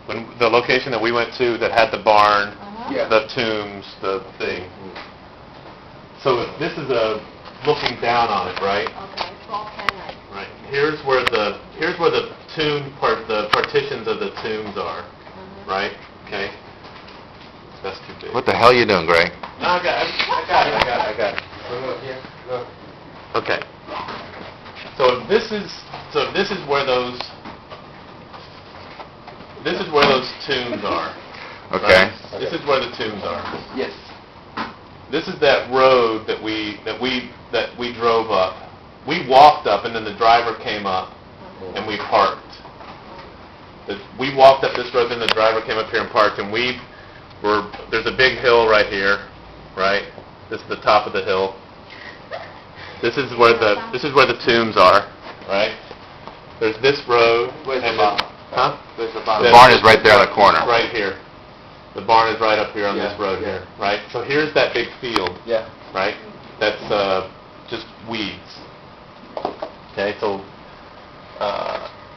when the location that we went to that had the barn, Yeah. the tombs, the thing. So this is looking down on it, right? Okay, 1210. Right. Here's where the the partitions of the tombs are, right? Okay. That's too big. What the hell are you doing, Greg? No, I got it. Look here. Look. Okay. So this is where those tombs are. Okay. Right? This is where the tombs are. Yes. This is that road that we drove up. We walked up, and then the driver came up, and we parked. We walked up this road, then the driver came up here and parked, and there's a big hill right here, right? This is the top of the hill. This is where the tombs are, right? There's this road. Where's the and barn? Huh? Where's the The barn? barn is right there in the corner. Right here. The barn is right up here on Yeah, this road yeah. here, right? So here's that big field, Yeah. right? That's just weeds. Okay, so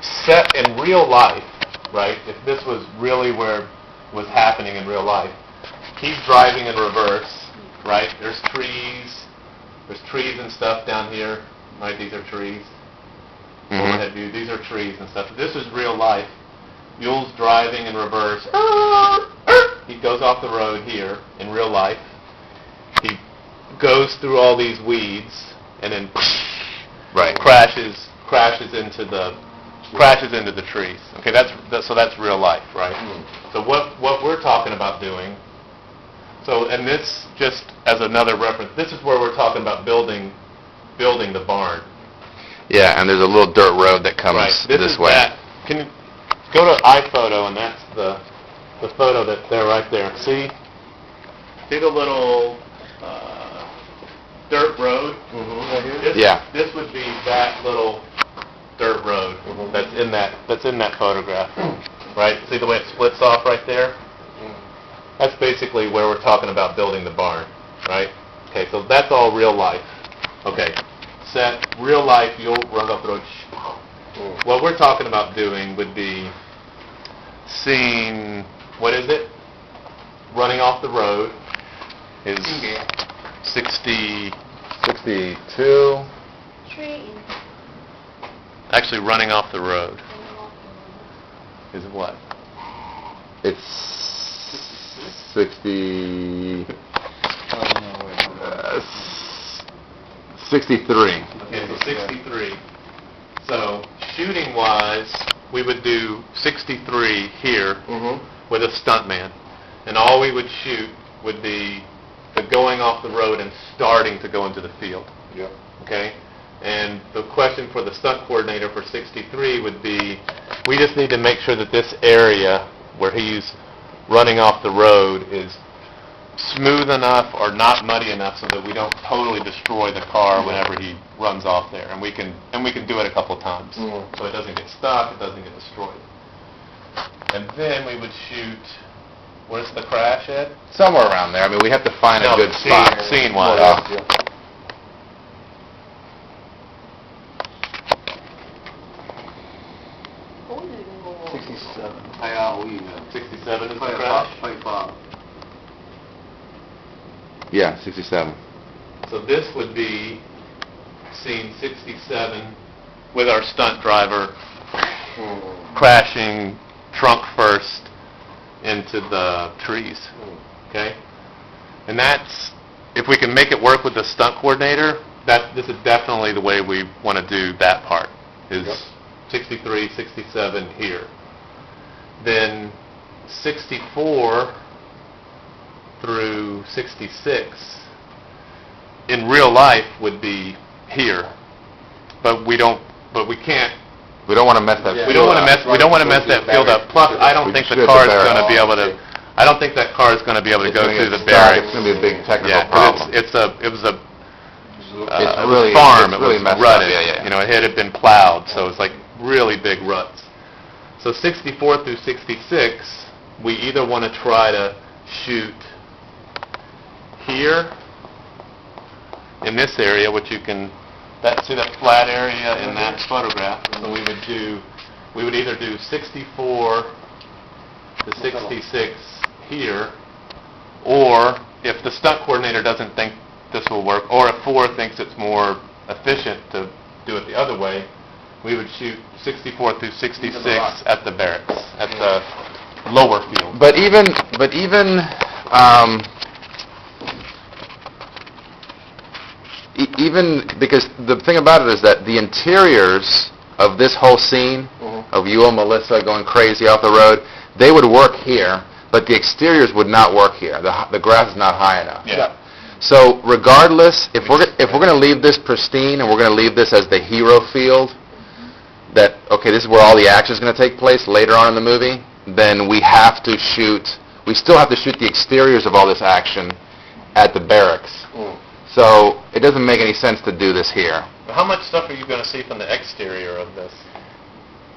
set in real life, right? If this was really where was happening in real life, he's driving in reverse, right? There's trees and stuff down here, right? These are trees. Overhead view. These are trees and stuff. This is real life. Mule's driving in reverse. He goes off the road here in real life. He goes through all these weeds and then crashes into the trees. Okay, that's real life, right? So what we're talking about doing. So, and this just as another reference, this is where we're talking about building the barn. Yeah, and there's a little dirt road that comes Right. this way. Can you go to iPhoto, and that's the photo that's there right there. See the little dirt road? Right here? This would be that little dirt road that's in that photograph. Right? See the way it splits off right there? That's basically where we're talking about building the barn, right? Okay, so that's all real life. Okay, set real life, you'll run off the road. What we're talking about doing would be seeing, what is it? Running off the road is 62. Tree. Actually, running off the road is what? It's 63. Okay, so 63. So shooting-wise, we would do 63 here with a stuntman, and all we would shoot would be the going off the road and starting to go into the field. Yeah. Okay? And the question for the stunt coordinator for 63 would be, we just need to make sure that this area where he's running off the road is smooth enough or not muddy enough so that we don't totally destroy the car whenever he runs off there. And we can do it a couple of times. So it doesn't get stuck, it doesn't get destroyed. And then we would shoot, where's the crash at? Somewhere around there. I mean, we have to find a good spot. Scene-wise. Oh. 67. 67 is the crash? 25. Yeah, 67. So this would be scene 67 with our stunt driver crashing trunk first into the trees. Okay? And that's, if we can make it work with the stunt coordinator, this is definitely the way we want to do that part, is 63, 67 here. Then 64 through 66 in real life would be here, but we can't. We don't want to mess that. We don't want to mess. We don't want to mess that field up. Plus, I don't think the car is going to be able to. I don't think that car is going to be able to go through the barrier. It's going to be a big technical Yeah, problem. it was a really farm. It's really it was messed rutted. up. Yeah. You know, it had been plowed, so it's like really big ruts. So 64 through 66, we either want to try to shoot here in this area, which you can see that flat area in that photograph. So we we would either do 64 to 66 here, or if the stunt coordinator doesn't think this will work, or if 4 thinks it's more efficient to do it the other way, we would shoot 64 through 66 at the barracks, at the lower field. But even, even because the thing about it is that the interiors of this whole scene, of you and Melissa going crazy off the road, they would work here, but the exteriors would not work here. The grass is not high enough. Yeah. So regardless, if we're going to leave this pristine and we're going to leave this as the hero field, that, okay, this is where all the action is going to take place later on in the movie, then we still have to shoot the exteriors of all this action at the barracks. So it doesn't make any sense to do this here. But how much stuff are you going to see from the exterior of this?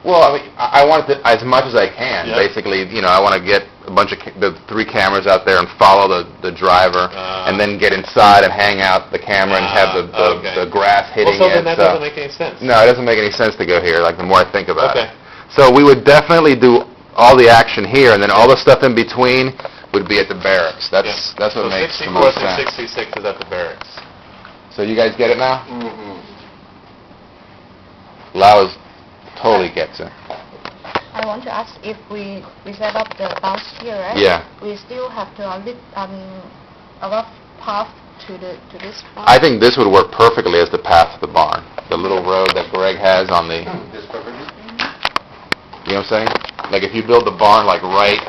Well, I mean, I want it as much as I can. Yeah. Basically, I want to get a bunch of the 3 cameras out there and follow the driver, and then get inside and hang out the camera and have the grass hitting well, so it. then that doesn't make any sense. No, it doesn't make any sense to go here. Like the more I think about Okay. it. So we would definitely do all the action here, and then all the stuff in between would be at the barracks. That's what so makes the 64 most through sense. 66 is at the barracks. So you guys get it now? Mm-hmm. Lau totally gets it. I want to ask if we set up the bounce here, right? Yeah. We still have to a rough path to this barn. I think this would work perfectly as the path to the barn. The little road that Gregg has on the... This perfectly? You know what I'm saying? Like if you build the barn like right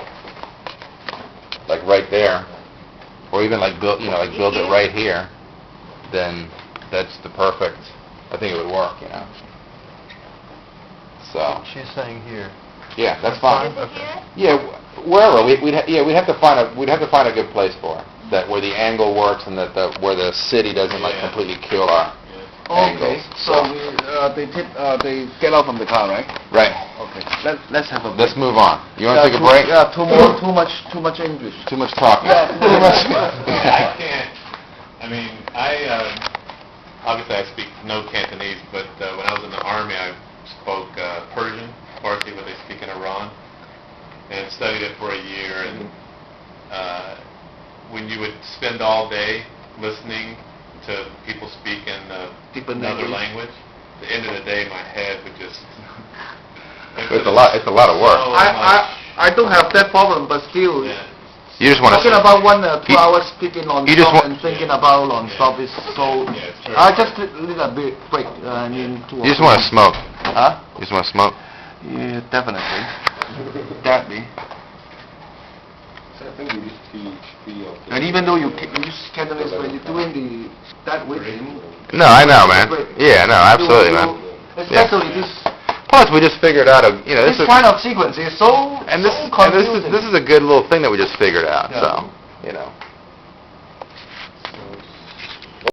there, or even like build it right here, then that's the perfect. I think it would work, So She's saying here. yeah, that's fine. Is it here? Yeah, wherever we'd have to find a good place for it, that where the angle works and that where the city doesn't like Yeah. completely kill our Okay, angles. so they get out from the car, right? Right. Okay, let's have a break. Let's move on. You want to take a break? Yeah, too much English. Too much talking. Too much. I can't. I mean, obviously I speak no Cantonese, but when I was in the Army, I spoke Persian, Farsi, what they speak in Iran, and studied it for a year. And when you would spend all day listening to people speak in another language, at the end of the day, my head would just... It's a lot of work. So I don't have that problem, but still, Yeah. You just want talking to... about 1 or 2 hours speaking on You just stop want- and thinking about on stop is so... Yeah, it's very I hard. just need a bit break. I mean, You just want to smoke. Huh? You just want to smoke. Yeah, definitely. Definitely. So I think we use three of the... And even though you use Cantonese when you're doing that with him... No, I know, man. Yeah, no, absolutely, man. Especially this Plus, we just figured out this is kind of sequence is so and this so and this confusing. is a good little thing that we just figured out. Yeah. So,